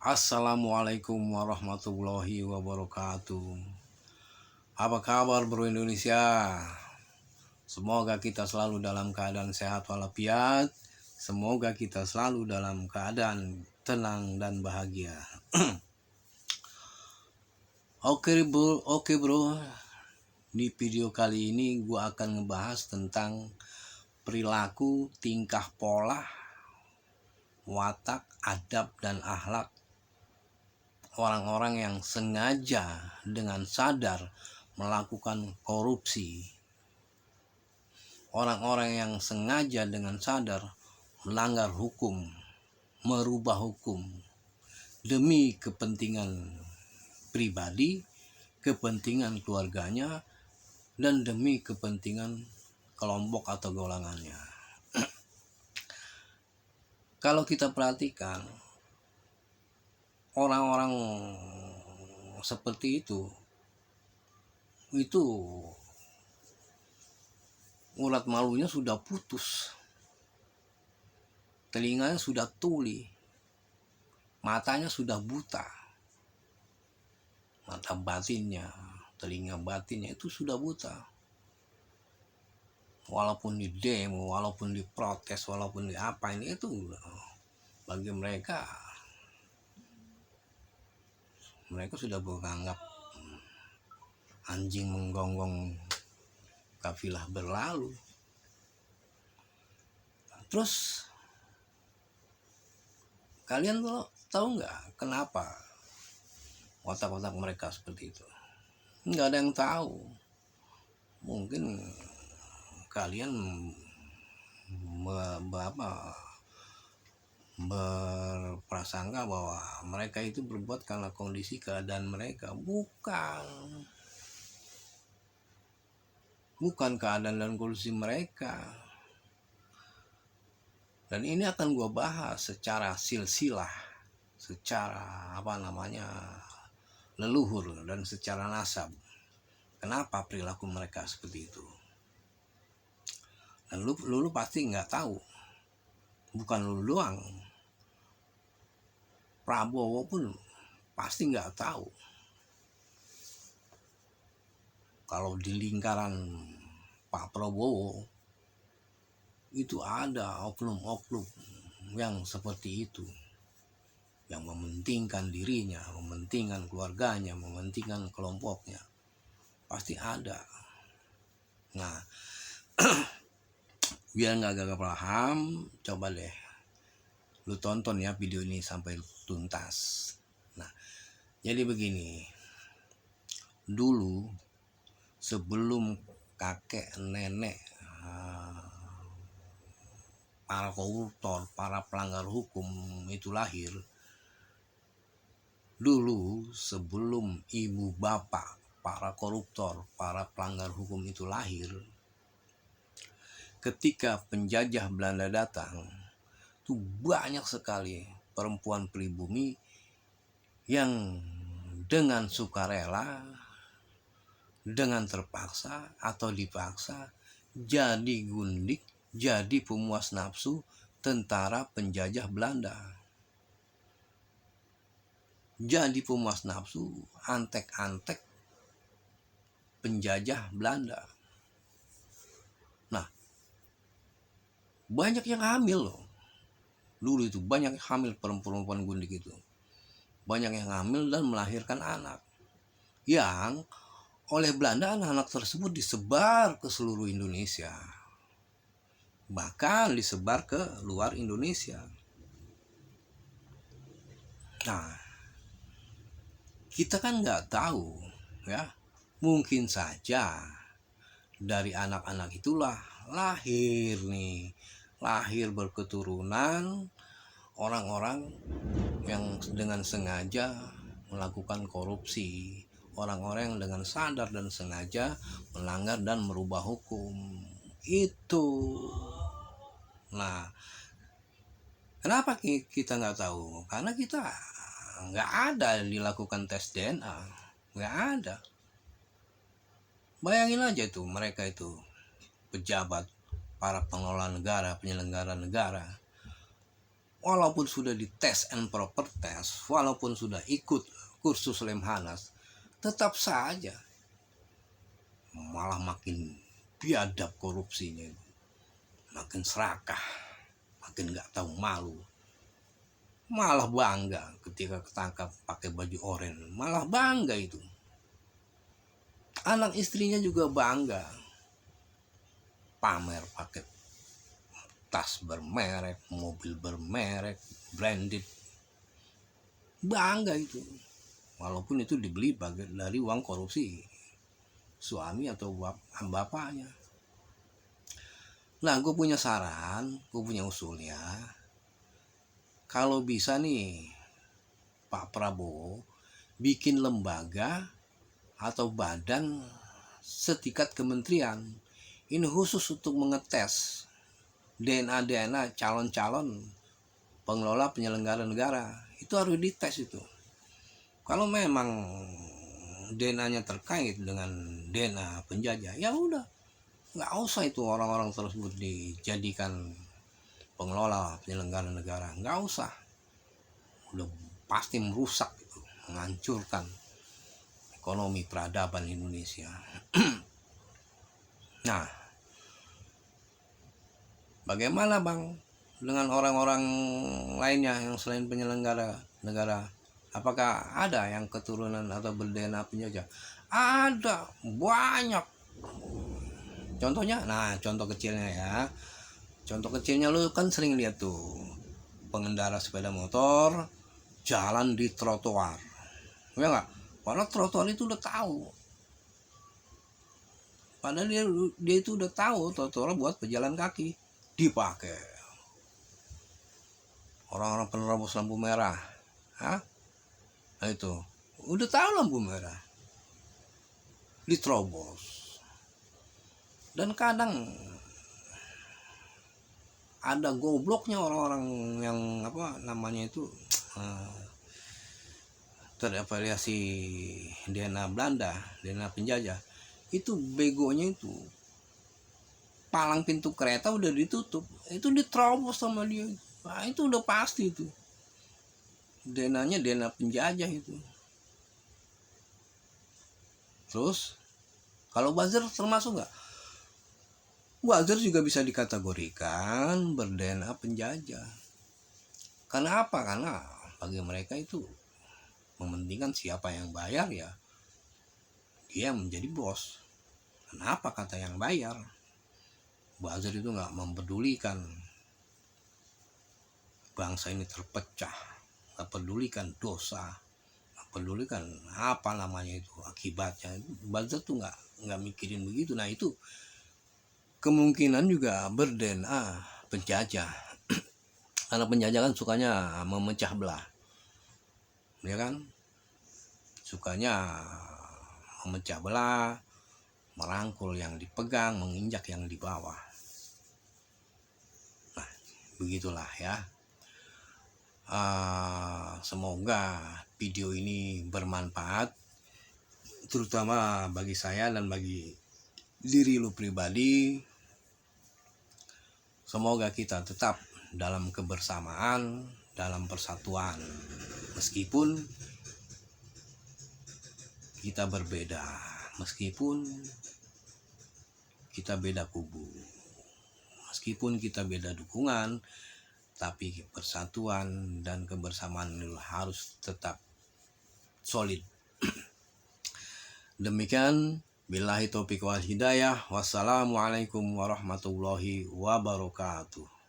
Assalamualaikum warahmatullahi wabarakatuh. Apa kabar bro Indonesia? Semoga kita selalu dalam keadaan sehat walafiat. Semoga kita selalu dalam keadaan tenang dan bahagia. Oke bro. Di video kali ini gue akan ngebahas tentang perilaku, tingkah pola, watak, adab, dan akhlak orang-orang yang sengaja dengan sadar melakukan korupsi. Orang-orang yang sengaja dengan sadar melanggar hukum, merubah hukum demi kepentingan pribadi, kepentingan keluarganya, dan demi kepentingan kelompok atau golongannya. Kalau kita perhatikan orang-orang seperti itu urat malunya sudah putus, telinganya sudah tuli, matanya sudah buta, mata batinnya, telinga batinnya itu sudah buta. Walaupun di demo, walaupun di protes, walaupun di apa ini, itu bagi mereka sudah menganggap anjing menggonggong kafilah berlalu. Terus kalian tahu nggak kenapa otak-otak mereka seperti itu? Nggak ada yang tahu. Mungkin kalian berprasangka bahwa mereka itu berbuat karena kondisi keadaan mereka. Bukan keadaan dan kondisi mereka. Dan ini akan gue bahas secara silsilah, secara leluhur, dan secara nasab. Kenapa perilaku mereka seperti itu? Dan lu pasti nggak tahu. Bukan lu doang, Prabowo pun pasti nggak tahu. Kalau di lingkaran Pak Prabowo itu ada oknum-oknum yang seperti itu, yang mementingkan dirinya, mementingkan keluarganya, mementingkan kelompoknya. Pasti ada. Nah, biar nggak gagal paham, coba deh lu tonton ya video ini sampai tuntas. Nah, jadi begini, dulu sebelum kakek nenek para koruptor, para pelanggar hukum itu lahir, dulu sebelum ibu bapak para koruptor, para pelanggar hukum itu lahir, ketika penjajah Belanda datang, itu banyak sekali perempuan pribumi yang dengan sukarela, dengan terpaksa atau dipaksa, jadi gundik, jadi pemuas nafsu tentara penjajah Belanda. Jadi pemuas nafsu, antek-antek penjajah Belanda. Nah, banyak yang hamil loh. Dulu itu banyak hamil perempuan gundik itu. Banyak yang hamil dan melahirkan anak. Yang oleh Belanda anak-anak tersebut disebar ke seluruh Indonesia. Bahkan disebar ke luar Indonesia. Nah, kita kan nggak tahu ya. Mungkin saja dari anak-anak itulah lahir berketurunan orang-orang yang dengan sengaja melakukan korupsi, orang-orang yang dengan sadar dan sengaja melanggar dan merubah hukum itu. Nah, kenapa kita nggak tahu? Karena kita nggak ada dilakukan tes DNA, nggak ada. Bayangin aja tuh, mereka itu pejabat, para pengelola negara, penyelenggara negara, walaupun sudah dites and proper test, walaupun sudah ikut kursus Lemhanas, tetap saja malah makin biadab korupsinya, makin serakah, makin nggak tahu malu, malah bangga ketika ketangkap pakai baju oranye, malah bangga itu. Anak istrinya juga bangga, pamer pakai tas bermerek, mobil bermerek, branded, bangga itu, walaupun itu dibeli dari uang korupsi suami atau bapaknya. Nah, gue punya saran, gue punya usulnya, kalau bisa nih Pak Prabowo bikin lembaga atau badan setingkat kementerian ini khusus untuk mengetes DNA calon-calon pengelola penyelenggara negara. Itu harus dites itu. Kalau memang DNA-nya terkait dengan DNA penjajah, ya udah, nggak usah itu orang-orang tersebut dijadikan pengelola penyelenggara negara, nggak usah. Udah pasti merusak itu, menghancurkan ekonomi peradaban Indonesia. Nah, bagaimana Bang dengan orang-orang lainnya yang selain penyelenggara negara? Apakah ada yang keturunan atau berdana penjajah? Ada, banyak. Contohnya, nah contoh kecilnya ya. Contoh kecilnya lu kan sering lihat tuh pengendara sepeda motor jalan di trotoar. Ya enggak? Padahal trotoar itu udah tahu. Padahal dia itu udah tahu trotoar buat pejalan kaki, dipakai orang-orang penerobos lampu merah. Hah? Nah itu udah tahu lampu merah, diterobos. Dan kadang ada gobloknya orang-orang yang apa namanya itu terafiliasi DNA Belanda, DNA penjajah. Itu begonya itu palang pintu kereta udah ditutup, itu diterobos sama dia. Nah, itu udah pasti itu DNA-nya DNA penjajah itu. Terus kalau buzzer termasuk nggak? Buzzer juga bisa dikategorikan ber-DNA penjajah. Karena apa? Karena bagi mereka itu mementingkan siapa yang bayar, ya dia menjadi bos. Kenapa kata yang bayar? Buzzer itu nggak mempedulikan bangsa ini terpecah, nggak pedulikan dosa, nggak pedulikan apa namanya itu akibatnya. Buzzer tuh nggak mikirin begitu. Nah itu kemungkinan juga ber-DNA penjajah. Karena penjajah kan sukanya memecah belah, ya kan, sukanya memecah belah, merangkul yang dipegang, menginjak yang di bawah. Nah begitulah ya. Semoga video ini bermanfaat, terutama bagi saya dan bagi diri lu pribadi. Semoga kita tetap dalam kebersamaan, dalam persatuan, meskipun kita berbeda, meskipun kita beda kubu, meskipun kita beda dukungan, tapi persatuan dan kebersamaan itu harus tetap solid. Demikian, billahi taufiq wal hidayah. Wassalamualaikum warahmatullahi wabarakatuh.